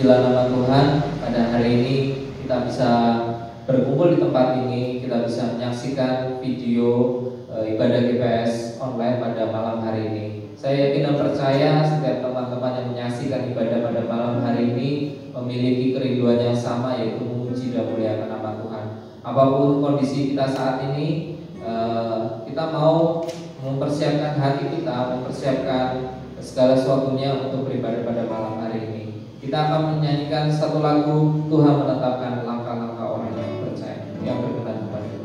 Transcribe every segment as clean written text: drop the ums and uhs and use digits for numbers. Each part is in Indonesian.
Terpujilah nama Tuhan, pada hari ini kita bisa berkumpul di tempat ini, kita bisa menyaksikan video ibadah GPS online pada malam hari ini. Saya yakin dan percaya setiap teman-teman yang menyaksikan ibadah pada malam hari ini memiliki kerinduan yang sama, yaitu memuji dan muliakan nama Tuhan. Apapun kondisi kita saat ini, kita mau mempersiapkan hati kita, mempersiapkan segala sesuatunya untuk beribadah pada malam hari ini. Kita akan menyanyikan satu lagu, Tuhan menetapkan langkah-langkah orang yang percaya, yang berkenan kepada Dia.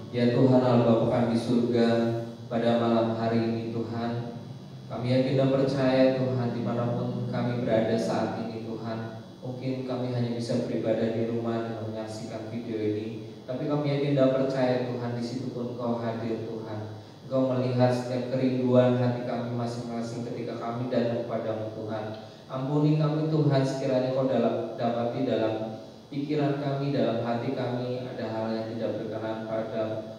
Ya Tuhan Allah Bapa kami di surga, pada malam hari ini Tuhan, kami yakin dan percaya Tuhan dimanapun kami berada saat ini Tuhan, mungkin kami hanya bisa beribadah di rumah dan menyaksikan video ini, tapi kami yakin dan percaya Tuhan di situ pun Kau hadir Tuhan. Engkau melihat setiap kerinduan hati kami masing-masing ketika kami datang kepadamu Tuhan. Ampuni kami Tuhan, sekiranya Kau dapati dalam pikiran kami, dalam hati kami ada hal yang tidak berkenan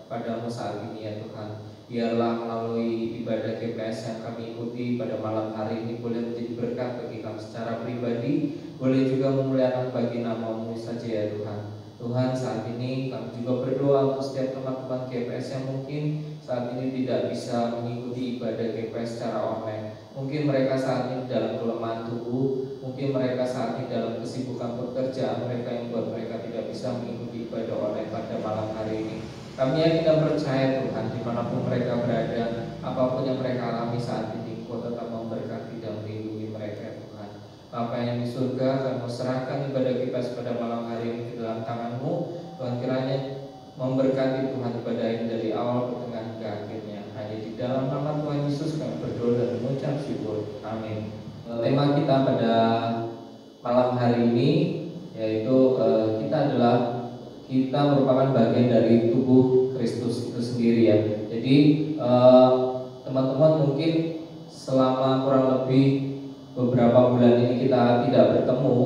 padamu saat ini ya Tuhan. Biarlah melalui ibadah GPS yang kami ikuti pada malam hari ini boleh menjadi berkat bagi kami secara pribadi, boleh juga memuliakan bagi nama-Mu saja ya Tuhan. Tuhan, saat ini kami juga berdoa untuk setiap teman-teman GPS yang mungkin saat ini tidak bisa mengikuti ibadah GPS secara online. Mungkin mereka saat ini dalam kelemahan tubuh, mungkin mereka saat ini dalam kesibukan pekerjaan mereka yang buat mereka tidak bisa mengikuti ibadah online pada malam hari ini. Kami yakin dan percaya Tuhan, dimanapun mereka berada, apapun yang mereka alami saat ini, Kau tetap memberkati dan melindungi mereka Tuhan. Bapa yang di surga, kami serahkan ibadah kita pada malam hari ini ke dalam tangan-Mu. Tuhan, kiranya memberkati Tuhan ibadah ini dari awal, pertengahan hingga akhirnya. Hanya di dalam nama Tuhan Yesus kami berdoa dan mengucap syukur. Amin. Tema kita pada malam hari ini yaitu kita merupakan bagian dari tubuh Kristus itu sendiri ya. Jadi teman-teman mungkin selama kurang lebih beberapa bulan ini kita tidak bertemu,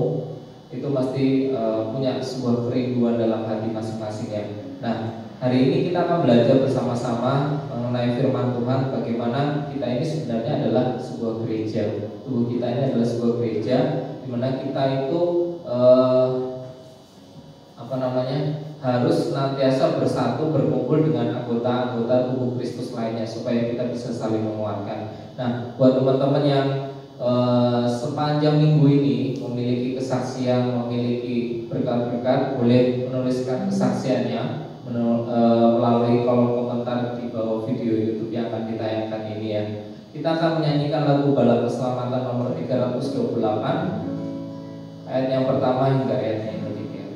itu pasti punya sebuah kerinduan dalam hati masing-masing ya. Nah, hari ini kita akan belajar bersama-sama mengenai firman Tuhan, bagaimana kita ini sebenarnya adalah sebuah gereja. Tubuh kita ini adalah sebuah gereja di mana kita itu harus senantiasa bersatu, berkumpul dengan anggota-anggota tubuh Kristus lainnya supaya kita bisa saling menguatkan. Nah, buat teman-teman yang sepanjang minggu ini memiliki kesaksian, memiliki berkat-berkat, boleh menuliskan kesaksiannya melalui kolom komentar di bawah video YouTube yang akan ditayangkan ini ya. Kita akan menyanyikan lagu Bala Keselamatan nomor 328 ayat yang pertama hingga ayat yang ketiga.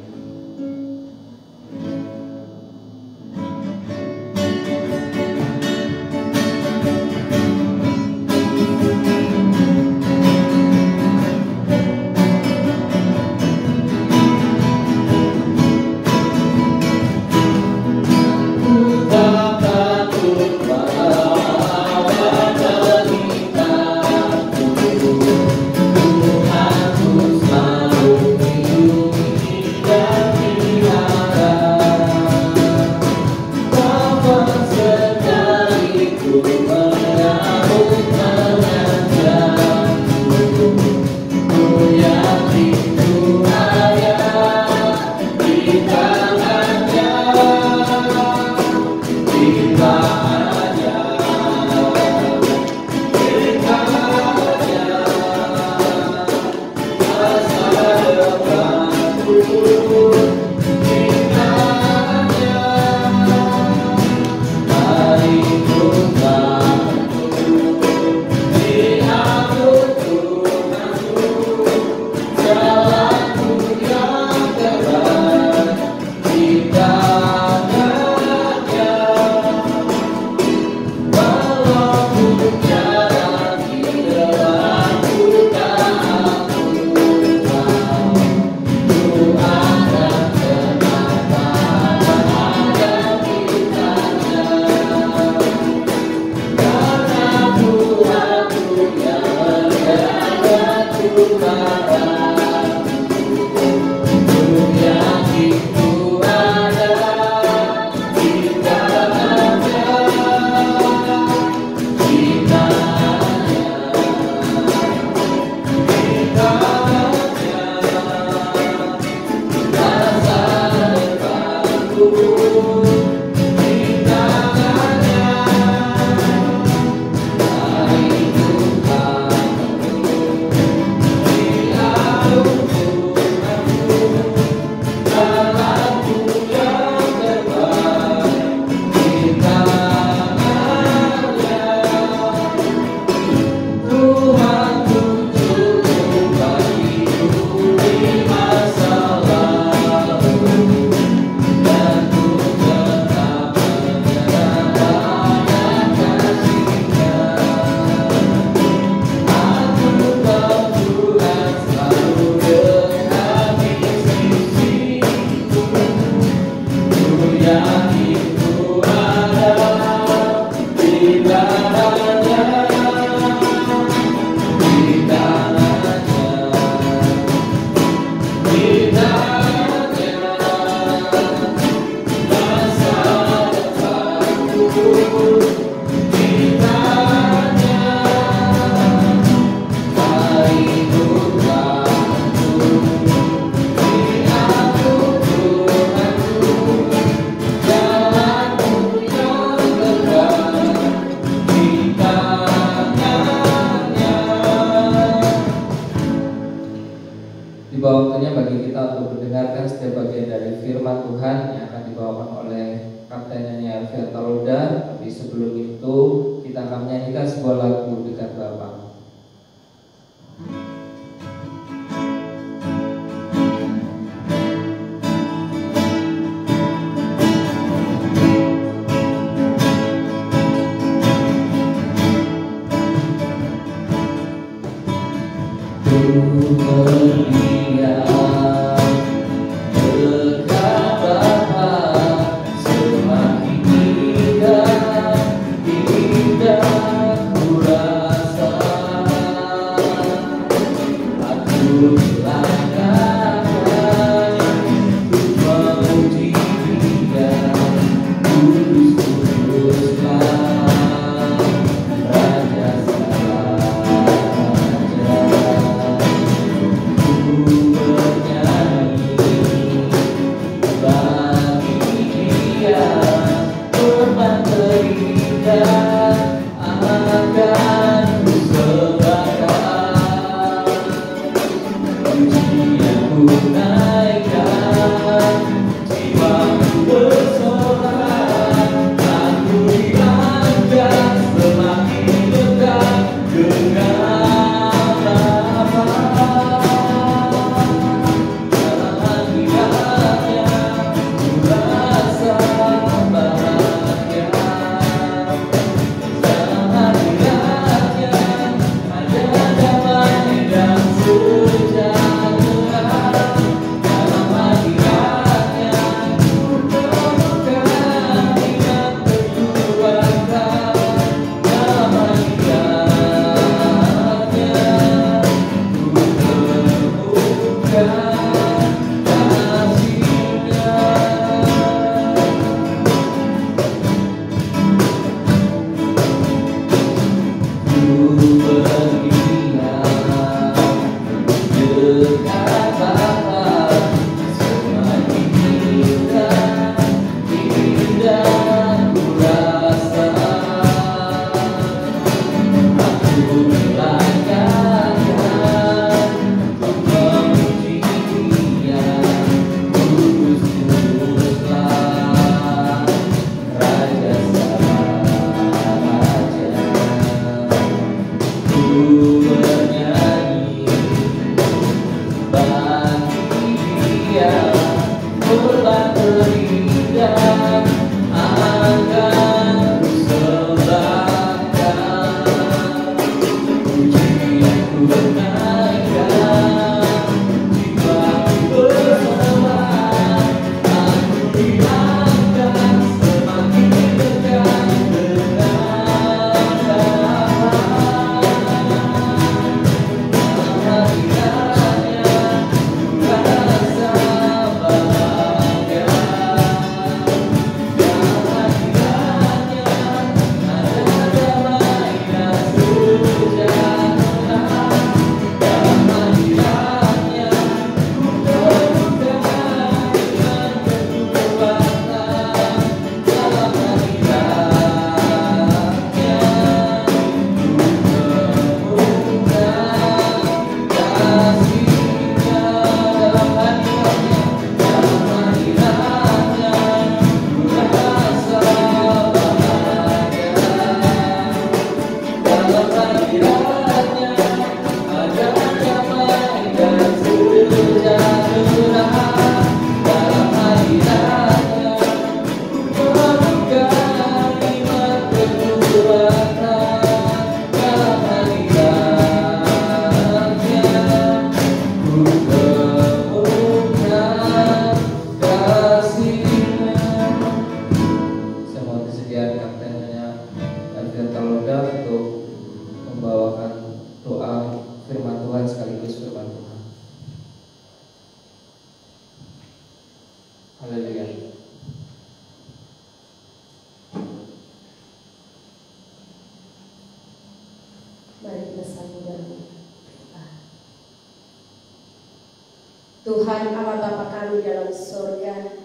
Tuhan Allah Bapa kami dalam surga,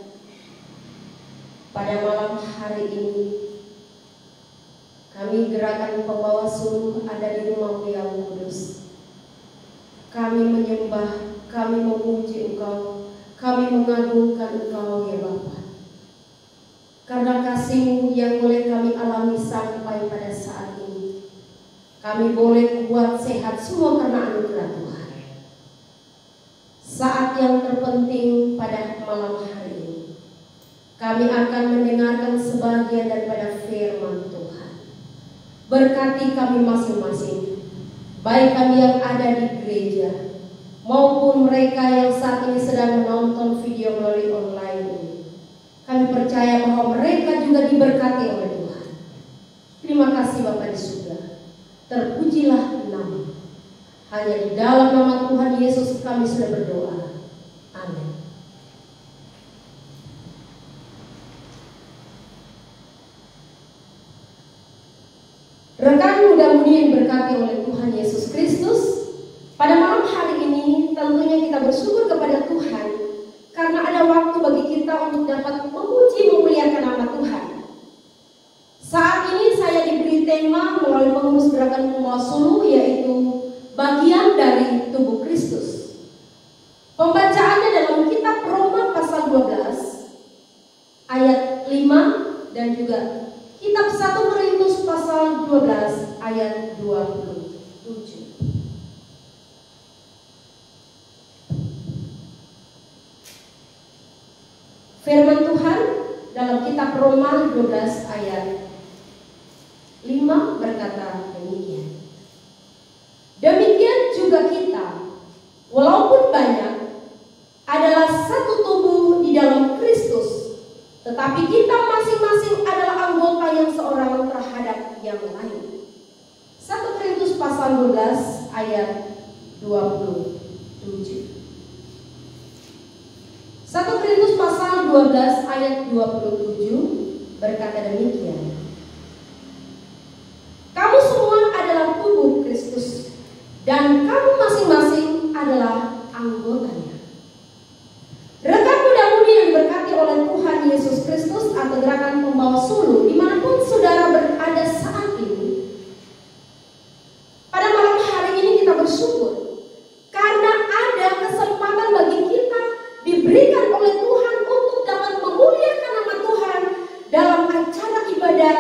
pada malam hari ini kami gerakan pembawa suruh ada di rumah-Mu yang kudus. Kami menyembah, kami memuji Engkau, kami mengagungkan Engkau ya Bapa. Karena kasih-Mu yang boleh kami alami sampai pada saat ini, kami boleh kuat sehat semua karena anugerah Tuhan. Saat yang terpenting pada malam hari ini, kami akan mendengarkan sebagian daripada firman Tuhan. Berkati kami masing-masing, baik kami yang ada di gereja maupun mereka yang saat ini sedang menonton video melalui online ini. Kami percaya bahwa mereka juga diberkati oleh Tuhan. Terima kasih Bapa di surga. Terpujilah nama. Hanya di dalam nama Tuhan Yesus kami sudah berdoa. Amin. Rekan muda-mudi yang berkati oleh Tuhan Yesus Kristus, pada malam hari ini tentunya kita bersyukur kepada Tuhan karena ada waktu bagi kita untuk dapat memuji memuliakan nama Tuhan. Saat ini saya dan juga kitab 1 Korintus pasal 12 ayat 27. Firman Tuhan dalam kitab Roma 12 ayat 5 berkata demikian. Demikian juga kita, walaupun banyak, adalah satu tubuh di dalam Kristus, tetapi kita masing-masing adalah anggota yang seorang terhadap yang lain. 1 Korintus pasal 12 ayat 27. 1 Korintus pasal 12 ayat 27 berkata demikian. Kamu semua adalah tubuh Kristus, dan kamu masing-masing adalah anggotanya. Rekan muda-mudi yang diberkati oleh Tuhan Yesus Kristus atau gerakan pembawa sulu dimanapun saudara berada saat ini, pada malam hari ini kita bersyukur karena ada kesempatan bagi kita diberikan oleh Tuhan untuk dapat memuliakan nama Tuhan dalam acara ibadah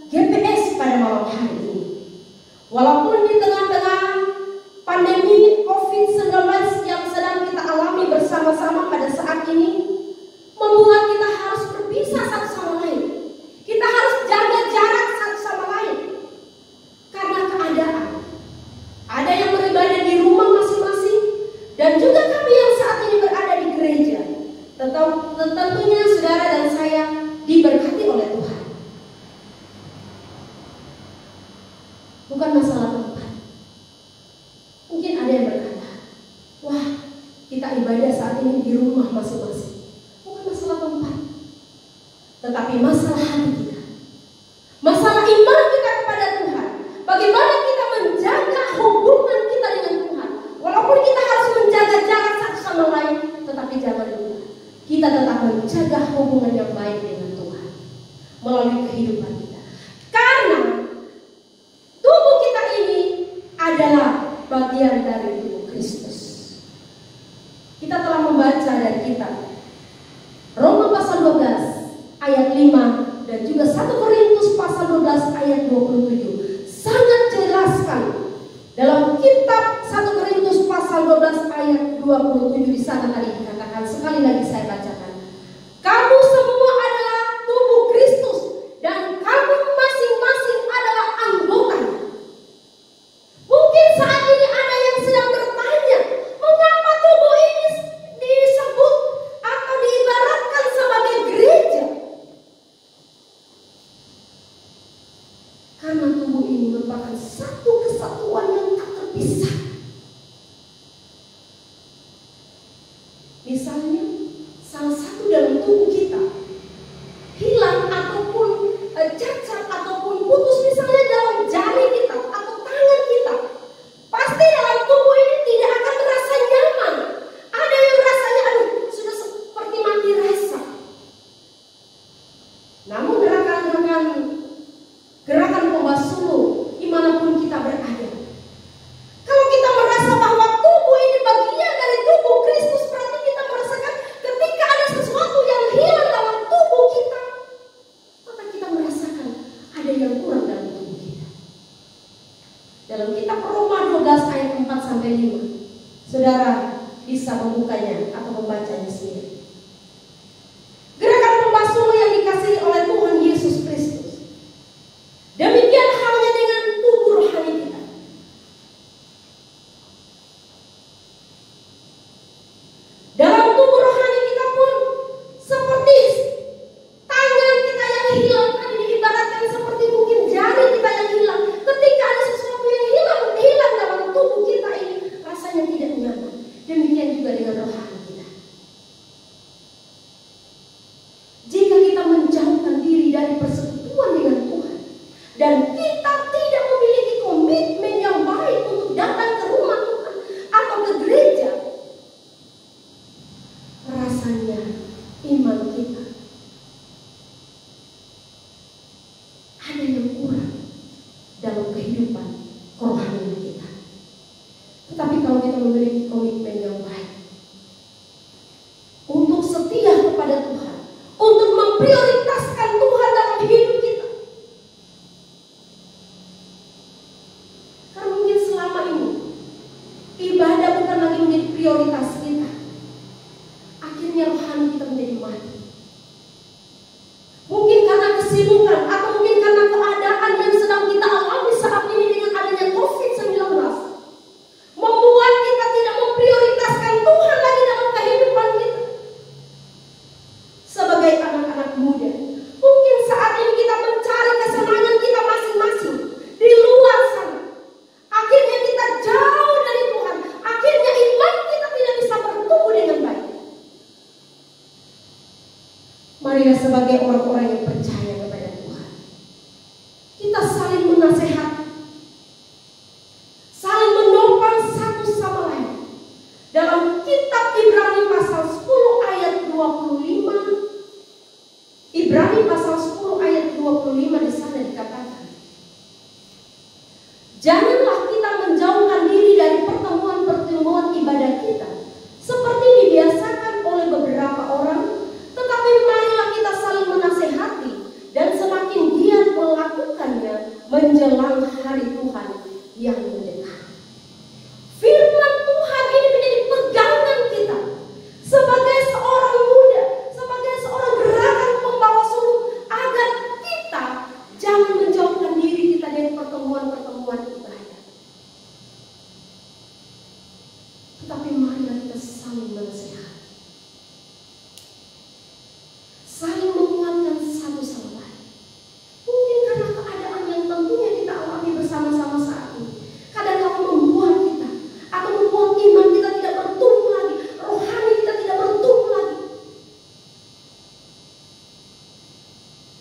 GPS pada malam hari ini. Walaupun di tengah-tengah pandemi COVID-19 yang sedang kita alami bersama-sama pada saat ini, membuat kita harus berpisah satu sama lain. Kita harus jaga jarak satu sama lain karena keadaan. Ada yang beribadah di rumah masing-masing, dan juga kami yang saat ini berada di gereja. Tentunya saudara dan saya diberkati oleh Tuhan. Bukan masalah tempat. Mungkin ada yang berkata, wah, kita ibadah saat ini di rumah masing-masing. Bukan masalah tempat, tetapi masalah hati kita, masalah iman kita kepada Tuhan. Bagaimana kita menjaga hubungan kita dengan Tuhan. Walaupun kita harus menjaga jarak satu sama lain, tetapi jangan lupa kita tetap menjaga hubungan yang baik dengan Tuhan melalui kehidupan kita. Karena tubuh kita ini adalah bagian dari tubuh Kristus. Kita telah membaca dari kitab Roma pasal 12 ayat 5 dan juga 1 Korintus pasal 12 ayat 27. Sangat jelaskan dalam kitab 1 Korintus pasal 12 ayat 27 di sana tadi dikatakan, sekali lagi saya bacakan. Kamu semua adalah tubuh Kristus dan kamu masing-masing adalah anggotanya. Mungkin saat ini ada yang sedang bertanya, mengapa tubuh ini disebut atau diibaratkan sebagai gereja? Karena tubuh ini merupakan satu kesatuan yang tak terpisah. Misalnya, salah satu dalam tubuh kita hilang ataupun cacat ataupun putus, misalnya dalam jari kita atau tangan kita, pasti dalam tubuh ini tidak akan terasa nyaman. Ada yang rasanya sudah seperti mati rasa. Namun gerakan pembawa sulu dimanapun kita berada, kalau kita merasa bahwa tubuh ini bagian dari tubuh Kristus, berarti kita merasakan ketika ada sesuatu yang hilang dalam tubuh kita, maka kita merasakan ada yang kurang dalam tubuh kita. Dalam kitab Roma 12 ayat 4-5, saudara bisa membukanya atau membacanya sendiri. Gerakan pembawa sulu yang dikasihi oleh Tuhan Yesus Kristus. Demikian halnya dengan tubuh rohani kita. Dalam tubuh rohani kita pun seperti tangan kita yang hilang, tadi diibaratkan seperti mungkin jari kita yang hilang. Ketika ada sesuatu yang hilang dalam tubuh kita ini, rasanya tidak nyaman. Demikian juga dengan rohani kita. Jika kita menjauhkan diri dari persekutuan dengan Tuhan, dan kita tidak memiliki komitmen yang baik untuk datang ke rumah Tuhan atau ke gereja, rasanya iman kita ada yang kurang dalam kehidupan kerohanian kita. Tetapi kalau kita memiliki komitmen yang baik untuk setia kepada Tuhan, untuk memprioritaskan Tuhan dalam Janganlah kita menjauhkan diri dari pertemuan-pertemuan ibadah kita seperti dibiasakan oleh beberapa orang, tetapi marilah kita saling menasehati dan semakin giat melakukannya menjelang hari Tuhan yang mendekat. Firman Tuhan ini menjadi pegangan kita sebagai seorang muda, sebagai seorang gerakan pembawa suluk, agar kita jangan menjauhkan diri kita dari pertemuan-pertemuan ibadah. Tetapi marilah kita saling menasehati, saling menguatkan satu sama lain. Mungkin karena keadaan yang tentunya kita alami bersama-sama saat ini, kadang-kadang membuat kita atau membuat iman kita tidak bertumbuh lagi, rohani kita tidak bertumbuh lagi.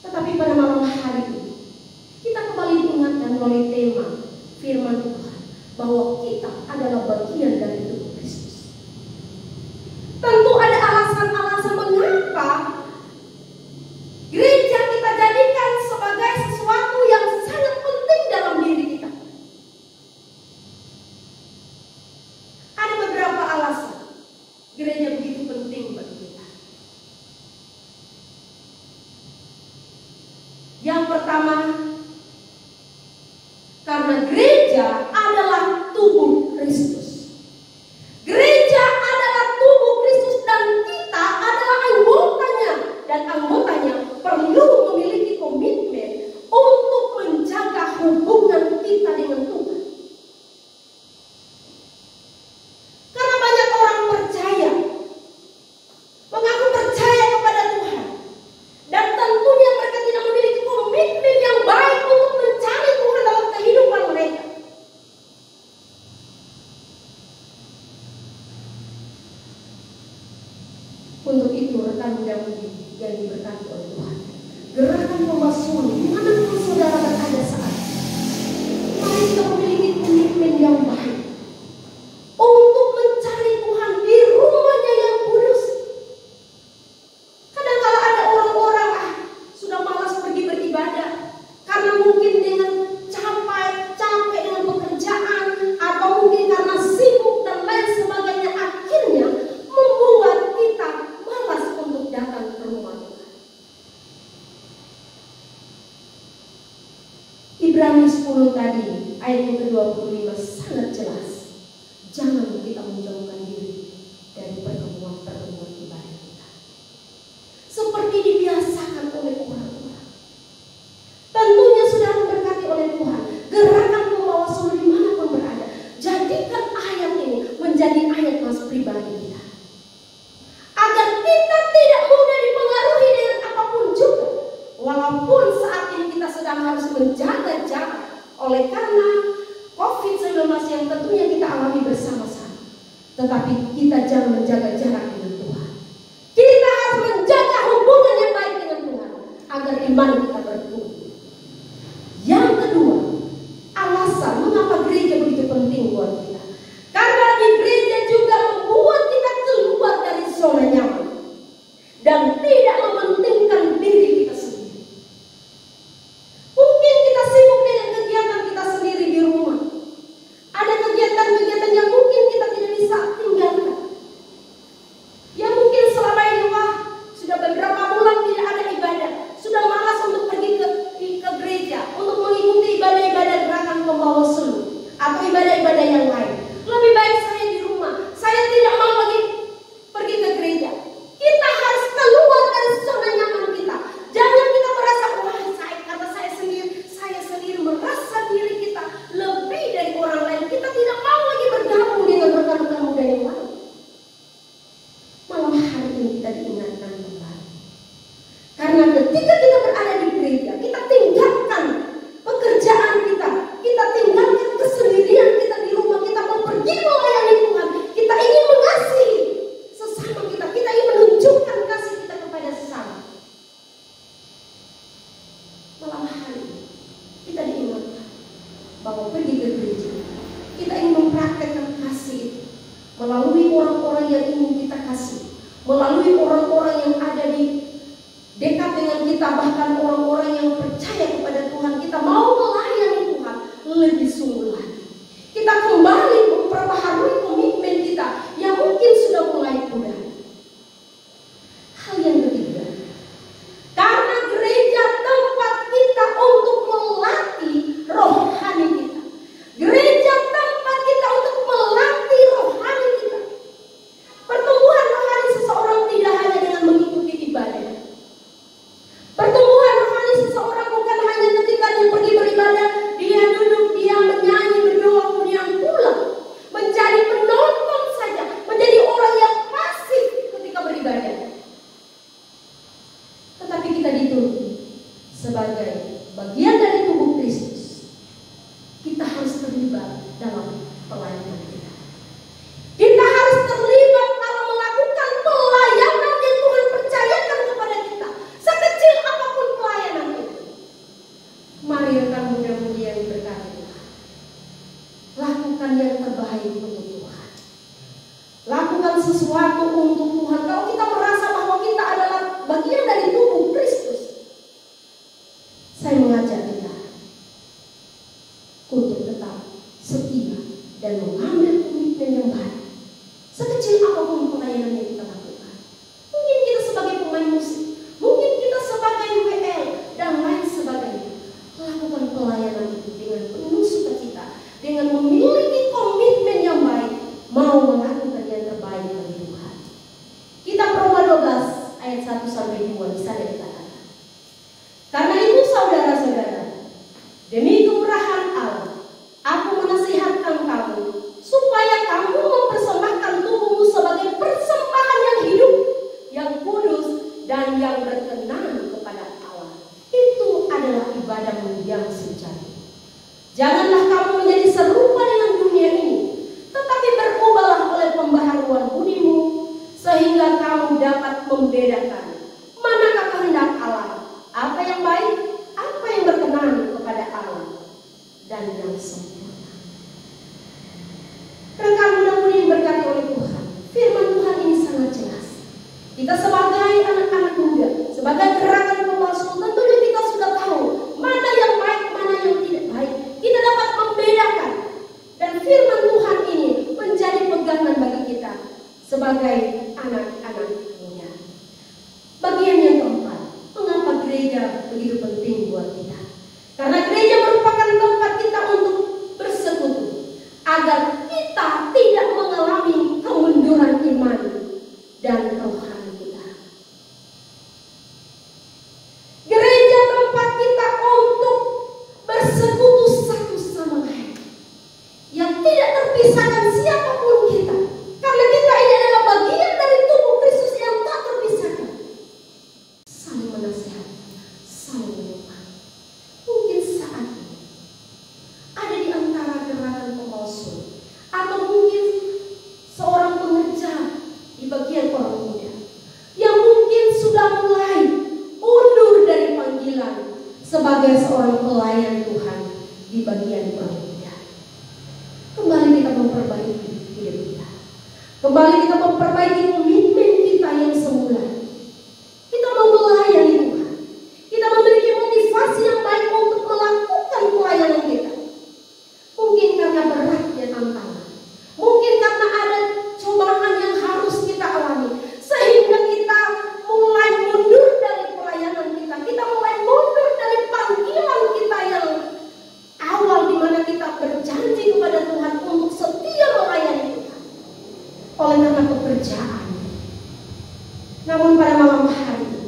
Tetapi pada malam hari ini kita kembali diingatkan melalui tema firman Tuhan bahwa kita adalah bagian dari tubuh Kristus. Tentu ada alasan-alasan mengapa gereja kita jadikan sebagai sesuatu yang sangat penting dalam diri kita. Ada beberapa alasan gereja begitu penting bagi kita. Yang pertama, karena gereja adalah tubuh Kristus. Gereja adalah tubuh Kristus dan kita adalah anggotanya. Dan anggotanya perlu memiliki komitmen untuk menjaga hubungan kita dengan Tuhan. Karena banyak orang percaya, mengaku percaya kepada Tuhan, dan tentunya mereka tidak memiliki komitmen yang baik untuk mencari Tuhan dalam kehidupan mereka. Untuk itu rekan muda-mudi yang diberkati oleh Tuhan, gerakan pembasuhan dimanapun saudara berada saat ini, mari kita memiliki komitmen yang baik untuk mencari Tuhan di rumahnya yang kudus. Kadang-kala ada orang-orang sudah malas pergi beribadah karena mungkin dengan capek dengan pekerjaan, atau mungkin karena sibuk dan lain sebagainya, akhirnya membuat kita malas untuk datang ke rumah Tuhan. Ibrani 10 tadi ayat yang ke-25 sangat jelas. Jangan kita menjauhkan diri dari pertemuan-pertemuan ibadah kita seperti dibiasakan oleh orang-orang. Tentunya sudah diberkati oleh Tuhan, gerakan membawa suluk dimanapun berada, jadikan ayat ini menjadi ayat mas pribadi kita, agar kita tidak mudah dipengaruhi dengan apapun juga. Walaupun saat ini kita sedang harus menjaga jarak oleh karena COVID-19 yang tentunya kita alami bersama-sama, tetapi kita jangan menjaga jarak dengan Tuhan. Kita harus menjaga hubungan yang baik dengan Tuhan agar iman kita bertumbuh. Yang kedua, alasan mengapa gereja begitu penting buat kita, karena di gereja juga membuat kita keluar dari zona nyaman dan tidak mementingkan diri kita sendiri. Mungkin kita sibuk dengan kegiatan kita sendiri di rumah. Ada kegiatan-kegiatan yang mungkin kita tidak bisa tinggalkan. Ya mungkin selama ini sudah beberapa bulan tidak ada ibadah, sudah malas untuk pergi ke gereja untuk mengikuti ibadah-ibadah gerakan pembawa suluk atau ibadah-ibadah yang lain. Lebih baik saya di rumah, saya tidak mau lagi pergi ke gereja. Kita harus keluar dari zona nyaman kita. Jangan kita merasa saya sendiri merasa diri kita lebih dari orang lain. Kita tidak mau lagi bergabung dengan rekan-rekan muda yang lain. Malam hari ini kita diingatkan kembali, karena ketika kita berada di gereja, kita tinggalkan pekerjaan kita tinggalkan kesendirian kita di rumah, kita mau pergi melayani Tuhan. Kita ingin mengasihi sesama kita ingin menunjukkan kasih kita kepada sesama. Malam hari ini kita diingatkan bahwa pergi ke gereja, kita ingin mempraktekkan kasih itu melalui orang-orang yang ingin kita kasih, melalui orang-orang yang ada di dekat dengan kita, bahkan orang-orang yang percaya kepada Tuhan. Kita mau melayani Tuhan lebih sungguh lagi. sebagai bagian dari tubuh Kristus, kita harus terlibat dalam pelayanan kita. Kita harus terlibat dalam melakukan pelayanan yang Tuhan percayakan kepada kita, sekecil apapun pelayanan itu. Mari rekan muda-mudi yang berkati Tuhan, lakukan yang terbaik untuk Tuhan. Lakukan sesuatu untuk Tuhan. Kalau kita merasa bahwa kita adalah bagian dari tubuh Kristus, saya mengajak kita untuk tetap setia dan mengambil komitmen yang baik, sekecil apapun pelayanan yang kita lakukan. Mungkin kita sebagai pemain musik, mungkin kita sebagai WL dan lain sebagainya. Lakukan pelayanan itu dengan penuh sukacita, dengan memiliki komitmen yang baik, mau melakukan yang terbaik bagi Tuhan. Kita Roma 12 ayat 1-2 di sana dikatakan, karena itu saudara-saudara, demi kemurahan Allah, aku menasihatkan kamu supaya kamu mempersembahkan tubuhmu sebagai persembahan yang hidup, yang kudus, dan yang berkenan kepada Allah. Itu adalah ibadahmu yang sejati. Janganlah kamu menjadi serupa dengan dunia ini, tetapi berubahlah oleh pembaharuan budimu, sehingga kamu dapat membedakan manakah kehendak Allah, apa yang baik, apa yang berkenan kepada Allah, dan yang sempurna. Rekan muda-mudi yang berkati oleh Tuhan, firman Tuhan ini sangat jelas. Kita sebagai anak-anak muda, sebagai gerakan pemasuk, tentunya kita sudah tahu mana yang baik, mana yang tidak baik. Kita dapat membedakan, dan firman Tuhan ini menjadi pegangan bagi kita sebagai anak-anak muda. Bagian yang keempat, mengapa gereja begitu penting buat kita? Karena gereja merupakan tempat kita untuk bersekutu, agar kita tidak mengalami kemunduran iman dan rohani kita. Gereja tempat kita untuk bersekutu satu sama lain, yang tidak terpisahkan siapapun kita, karena kita ini adalah bagian dari tubuh Kristus yang tak terpisahkan. Saling menasihati, saling menyembuhkan. Mungkin saat ini ada di antara gerakan pemalsu, atau mungkin seorang pengerja di bagian orang muda yang mungkin sudah mulai undur dari panggilan sebagai seorang pelayan Tuhan di bagian orang muda. Kembali kita memperbaiki hidup kita, kembali kita memperbaiki komitmen kita yang semula. Kita mau melayani Tuhan, kita memiliki motivasi yang baik untuk melakukan pelayanan kita. Mungkin karena beratnya tantangan, mungkin karena ada cobaan yang harus kita alami, sehingga kita mulai mundur dari pelayanan kita. Kita mulai mundur dari panggilan kita yang awal, di mana kita berjanji kepada Tuhan untuk setia melayani Tuhan oleh karena pekerjaan. Namun pada malam hari ini,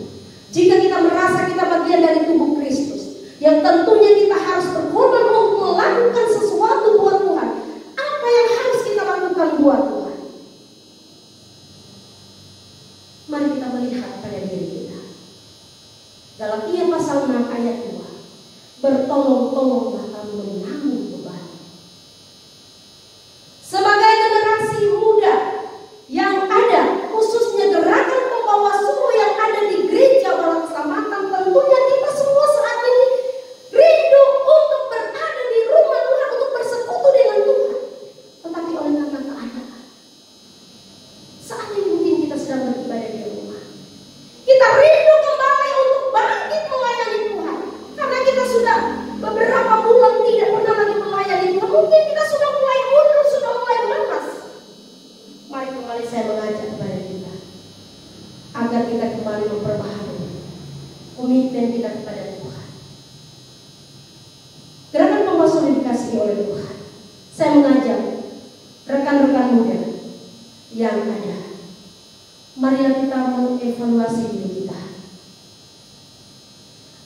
jika kita merasa kita bagian dari tubuh Kristus, yang tentunya kita harus berkorban untuk melakukan sesuatu buat Tuhan. Apa yang harus kita lakukan buat Tuhan? Mari kita melihat pada diri kita. Galatia pasal 6 ayat 2. Bertolong-tolonglah kamu menanggung beban. Sebagai generasi muda yang ada, khususnya gerakan pembawa suruh yang ada di gereja Walang Keselamatan, tentunya kita semua saat ini rindu untuk berada di rumah Tuhan, untuk bersekutu dengan Tuhan. Tetapi oleh karena keadaan, saat ini mungkin kita sedang beribadah di rumah. Kita rindu kembali untuk bangkit melayani Tuhan, karena kita sudah beberapa bulan tidak pernah lagi melayani Tuhan. Mungkin kita sudah mulai mundur, sudah mulai malas. Mari kembali saya mengajak kepada kita, agar kita kembali memperbaharui komitmen kita kepada Tuhan. Gerakan pembasuh yang dikasihi oleh Tuhan, saya mengajak rekan-rekan muda yang ada, marilah kita mengevaluasi diri kita.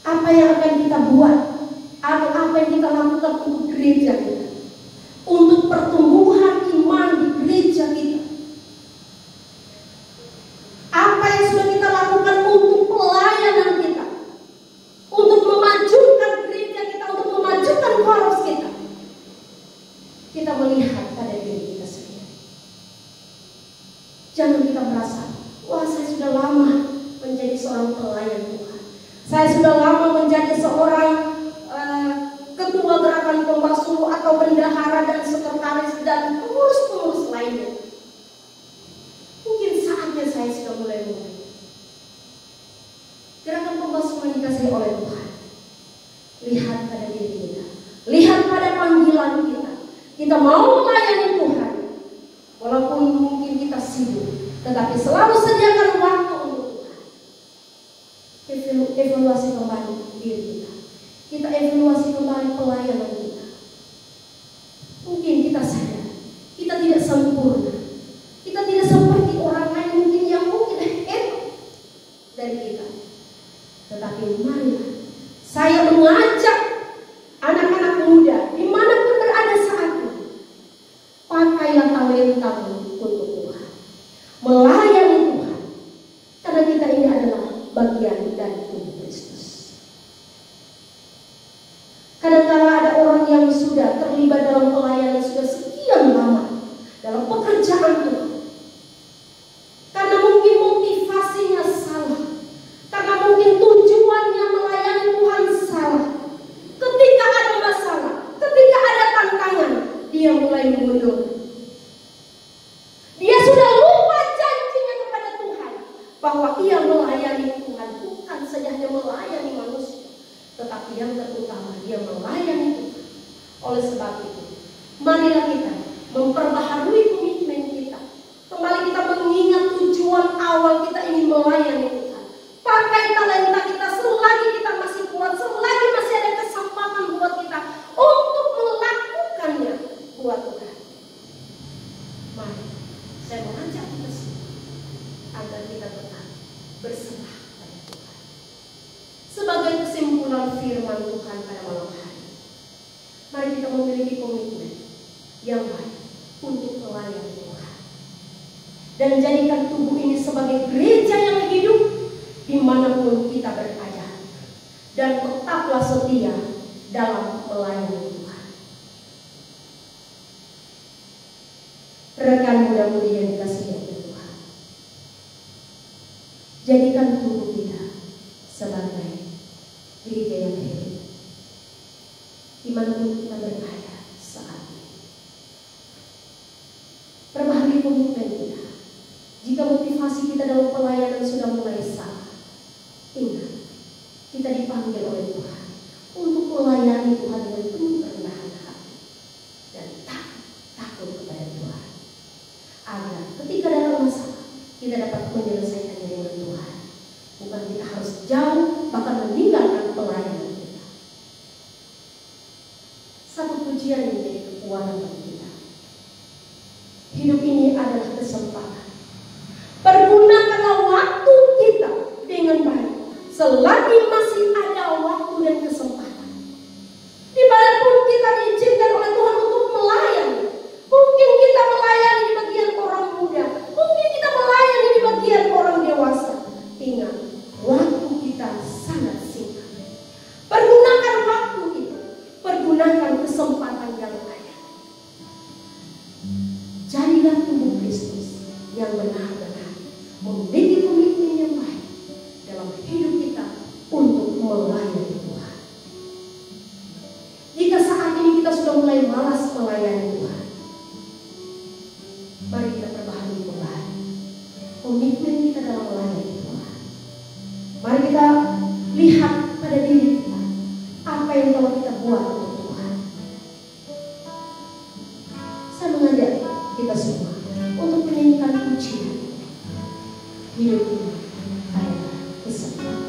Apa yang akan kita buat, atau apa yang kita lakukan untuk gereja kita, untuk pertumbuhan iman di gereja kita. Apa yang sudah kita lakukan untuk pelayanan kita, untuk memajukan lihat pada diri kita, lihat pada panggilan kita. Kita mau melayani Tuhan, walaupun mungkin kita sibuk, tetapi selalu sediakan waktu untuk Tuhan. Evaluasi kembali diri kita. Kita evaluasi kembali pelayanan kita. Mungkin kita sadar, kita tidak sempurna. Kita tidak seperti orang lain mungkin yang mungkin hebat dari kita. Tetapi marilah saya mengajak anak-anak muda dimanapun berada saat ini, pakailah talentamu untuk Tuhan, melayani Tuhan, karena kita ini adalah bagian dari tubuh Kristus. Kadang-kadang ada orang yang sudah terlibat dalam pelayanan sudah sekian lama dalam pekerjaan Tuhan, karena mungkin motivasinya salah, karena mungkin tujuannya melayani Tuhan salah. Ketika ada masalah, ketika ada tantangan, dia mulai mundur. Dia sudah lupa janjinya kepada Tuhan bahwa ia melayani Tuhan bukan saja hanya melayani manusia, tetapi yang terutama dia melayani Tuhan. Oleh sebab itu, marilah kita memperbaharui komitmen kita. Kembali kita mengingat tujuan awal kita ingin melayani Tuhan. Pakai talenta kita selagi kita masih kuat, selagi masih ada kesempatan buat kita untuk melakukannya buat Tuhan. Mari saya mengajak kita semua agar kita tetap berserah pada Tuhan. Sebagai kesimpulan firman Tuhan pada malam hari, mari kita memiliki komitmen yang baik untuk melayani Tuhan, dan jadikan tubuh ini sebagai gereja yang hidup dimanapun kita berada, dan tetaplah setia dalam melayani Tuhan. Rekan muda-mudi yang dikasihi Tuhan, jadikan tubuh kita sebagai gereja yang hidup dimanapun kita berada saat ini. Perbaharui komitmen kita. Jika motivasi kita dalam pelayanan sudah mulai salah, ingat, kita dipanggil oleh Tuhan untuk melayani Tuhan dengan penuh kerendahan hati dan takut kepada Tuhan, agar ketika dalam masalah kita dapat menyelesaikannya dengan Tuhan. Bukan kita harus jauh, bahkan meninggalkan pelayanan kita. Satu pujian yang menjadi kekuatan bagi kita. Hidup ini adalah kesempatan. Pergunakanlah waktu kita dengan baik selagi masih ada waktu dan kesempatan. Dimanapun kita diizinkan oleh Tuhan untuk melayani, mungkin kita melayani di bagian orang muda, mungkin kita melayani di bagian orang dewasa. Ingat, waktu kita sangat singkat. Pergunakan waktu itu, pergunakan kesempatan yang ada. Jadilah tubuh Kristus yang benar-benar memiliki komitmen yang baik dalam hidup kita untuk melayani Tuhan. Jika saat ini kita sudah mulai malas melayani Tuhan, mari kita perbaharui kembali komitmen kita dalam melayani Tuhan. Mari kita lihat pada diri kita, apa yang telah kita buat untuk Tuhan. Saya mengajak kita semua untuk menyanyikan pujian. Hidup ini adalah kesempatan.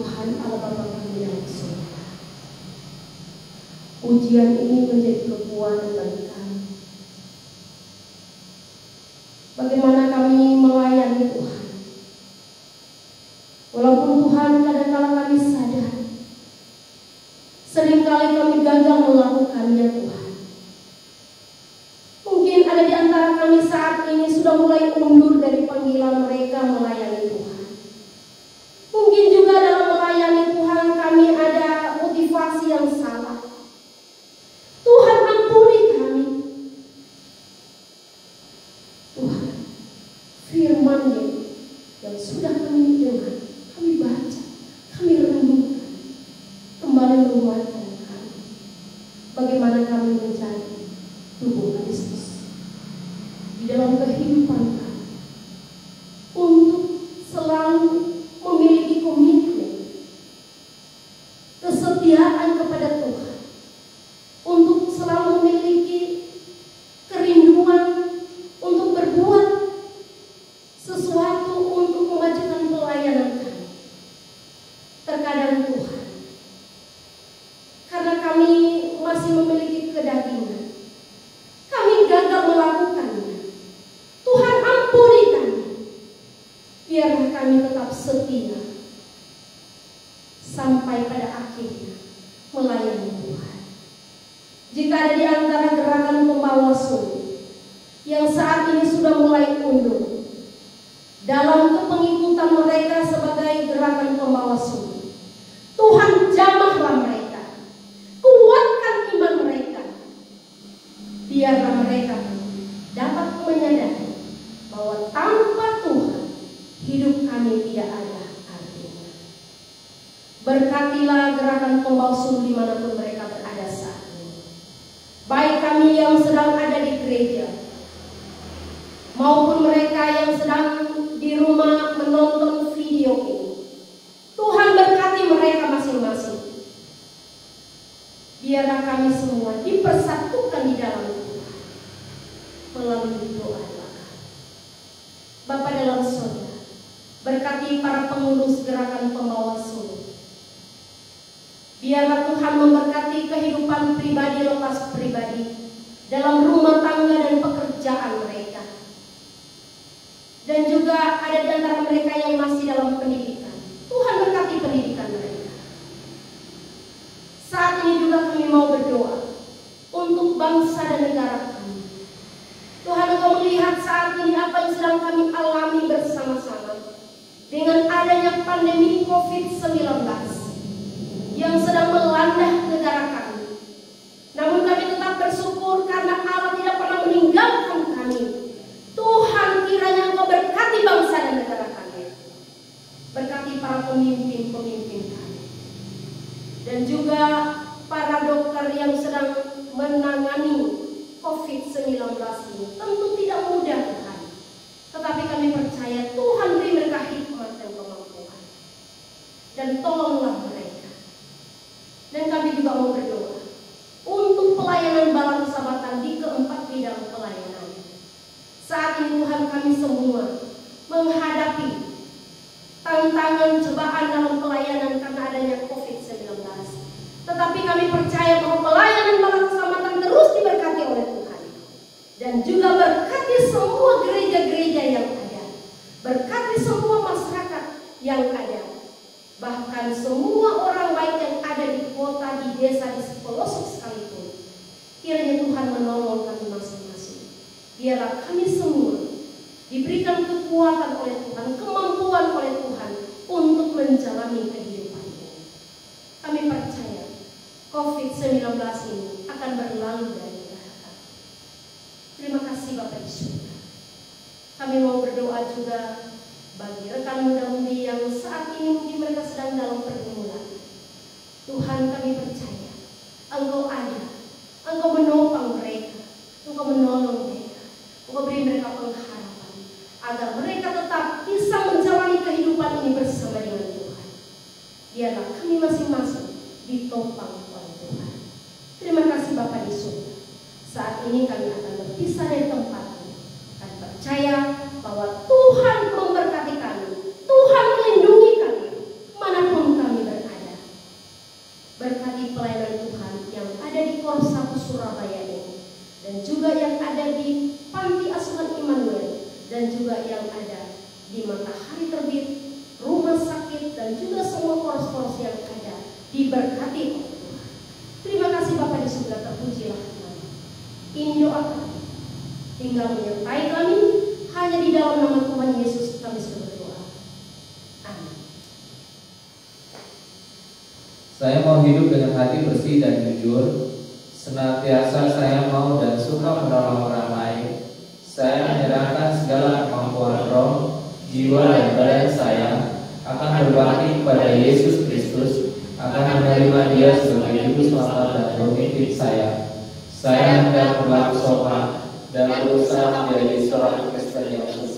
Tuhan Allah Bapa kami yang surga. Ujian ini menjadi kekuatan bagi kami. Bagaimana kami melayani Tuhan. Walaupun Tuhan kadang-kala kami sadar, seringkali kami gagal melakukannya Tuhan. Mungkin ada di antara kami saat ini sudah mulai mundur dari panggilan mereka melayani Tuhan. Mungkin juga dalam melayani Tuhan kami ada motivasi yang salah. Tuhan ampuni kami. Tuhan, firman-Nya yang sudah kami dengar, kami baca, kami renungkan, kembali menguatkan kami. Bagaimana kami menjadi tubuh Kristus di dalam kehidupan kami, untuk selalu memiliki komitmen, kesetiaan kepada Tuhan, untuk selalu memiliki kerinduan untuk berbuat sesuatu untuk memajukan pelayanan kami. Terkadang Tuhan, karena kami masih memiliki kedagingan, kami gagal melakukannya. Tuhan ampuni kami. Biarlah kami tetap setia sampai pada akhirnya melayani Tuhan. Jika ada di antara gerakan pembawa sulh yang saat ini sudah mulai undur dalam kepengikutan mereka sebagai gerakan pembawa sulh, Tuhan jamahlah mereka, kuatkan iman mereka. Biarlah mereka dapat menyadari bahwa tanpa Tuhan hidup kami tidak ada artinya. Berkatilah gerakan pembawa sulh dimanapun mereka berada saat ini. Baik kami yang sedang ada di gereja, maupun mereka yang sedang di rumah menonton video ini. Tuhan berkati mereka masing-masing. Biarlah kami semua dipersatukan di dalam Tuhan melalui doa. Bapa dalam surga, berkati para pengurus gerakan pembawa sulh. Biarlah Tuhan memberkati kehidupan pribadi lepas pribadi dalam rumah tangga dan pekerjaan mereka. Dan juga ada di antara mereka yang masih dalam pendidikan. Tuhan berkati pendidikan mereka. Saat ini juga kami mau berdoa untuk bangsa dan negara kami. Tuhan, Engkau melihat saat ini apa yang sedang kami alami bersama-sama dengan adanya pandemi COVID-19 yang sedang melanda negara kami. Namun kami tetap bersyukur karena Allah tidak pernah meninggalkan kami. Tuhan, kiranya Engkau berkati bangsa dan negara kami. Berkati para pemimpin-pemimpin kami. Dan juga para dokter yang sedang menangani COVID-19 ini. Tentu tidak mudah Tuhan. Tetapi kami percaya Tuhan beri mereka hikmat dan kemampuan. Dan tolonglah mereka. Dan kami juga mau berdoa untuk pelayanan Bala Persahabatan di keempat bidang pelayanan. Saat ini Tuhan, kami semua menghadapi tantangan cobaan dalam pelayanan karena adanya COVID-19. Tetapi kami percaya bahwa pelayanan Bala Persahabatan terus diberkati oleh Tuhan. Dan juga berkati semua gereja-gereja yang ada. Berkati semua masyarakat yang ada. Bahkan semua orang baik yang ada di kota, di desa, di pelosok sekalipun. Kiranya Tuhan menolong kami masing-masing. Biarlah kami semua diberikan kekuatan oleh Tuhan, kemampuan oleh Tuhan untuk menjalani kehidupan ini. Kami percaya COVID-19 ini akan berlalu dari negara kami. Terima kasih Bapak di surga. Kami mau berdoa juga bagi rekan muda-mudi yang saat ini mungkin mereka sedang dalam pergumulan. Tuhan, kami percaya Engkau ada, Engkau menopang mereka, Engkau menolong mereka, Engkau beri mereka pengharapan agar mereka tetap bisa menjalani kehidupan ini bersama dengan Tuhan. Biarlah kami masing-masing ditopang oleh Tuhan. Terima kasih Bapa di surga. Saat ini kami akan berpisah dari tempat ini. Kami percaya bahwa Tuhan memberkati kami, Tuhan melindungi kami, manapun kami dan juga semua poros-poros yang ada diberkati oleh Tuhan. Terima kasih Bapak di surga, terpujilah nama. Ini doa kami, tinggal menyertai kami, hanya di dalam nama Tuhan Yesus kami sudah berdoa. Amin. Saya mau hidup dengan hati bersih dan jujur. Senantiasa saya mau dan suka menolong orang lain. Saya menyerahkan segala kemampuan roh, jiwa dan badan saya, akan berbakti kepada Yesus Kristus, akan menerima Dia sebagai Juru Selamat dan pemimpin saya. Saya hendak berlaku sopan dan berusaha menjadi seorang Kristen yang sungguh.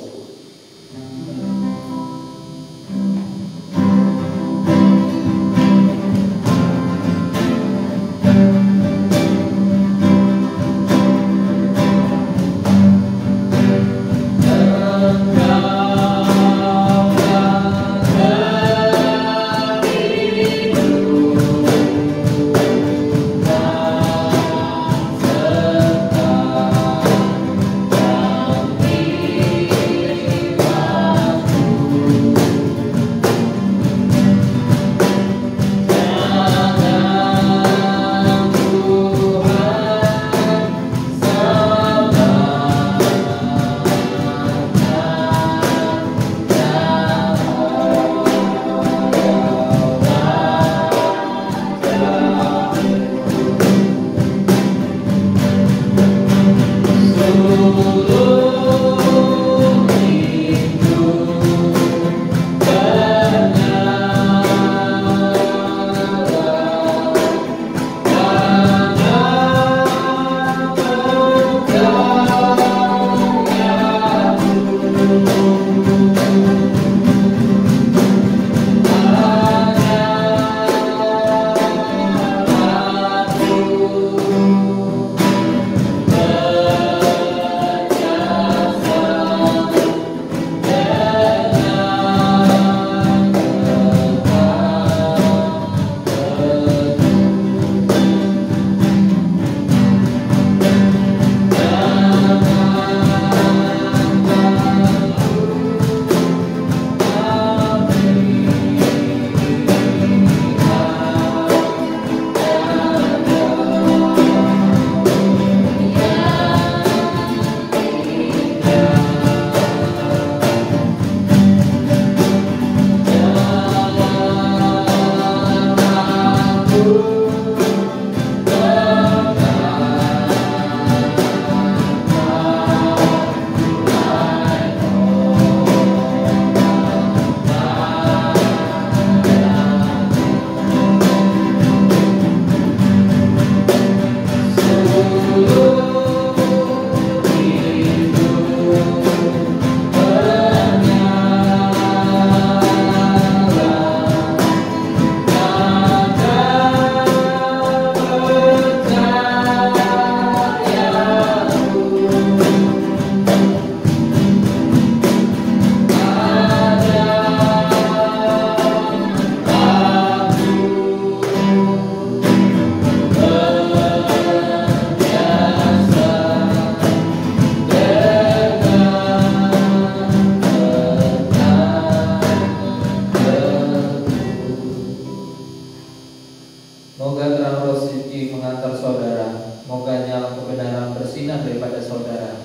Moga terang roh suci mengantar saudara. Moga nyala kebenaran bersinar daripada saudara.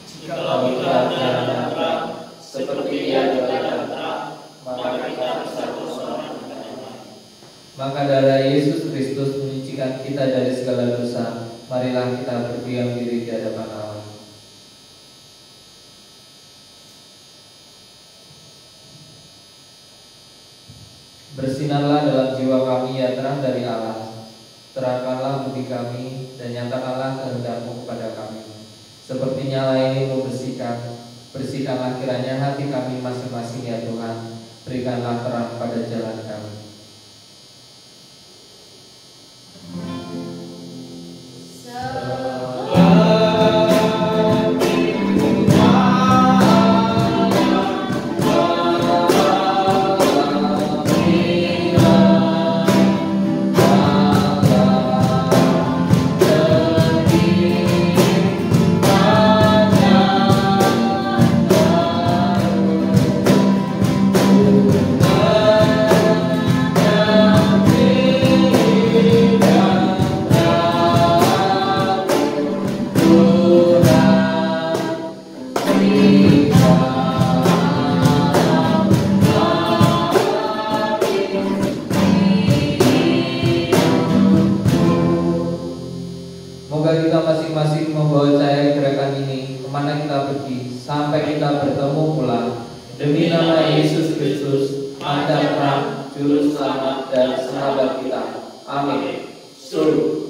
Jikalau kita tiada terang, seperti Dia juga terang, maka kita bersatu seorang dengan yang lain. Maka darah Yesus Kristus menyucikan kita dari segala dosa. Marilah kita berdiam diri di hadapan Allah. Bersinarlah dalam jiwa kami ya terang dari Allah. Terangkanlah budi kami dan nyatakanlah kehendak-Mu kepada kami. Seperti nyala ini membersihkan, bersihkanlah kiranya hati kami masing-masing ya Tuhan. Berikanlah terang pada jalan kami. Tuhan Semoga kita masing-masing membawa cahaya gerakan ini kemana kita pergi, sampai kita bertemu pulang. Demi nama Yesus Kristus, Panjang Juru Selamat dan Sahabat kita. Amin. Suruh.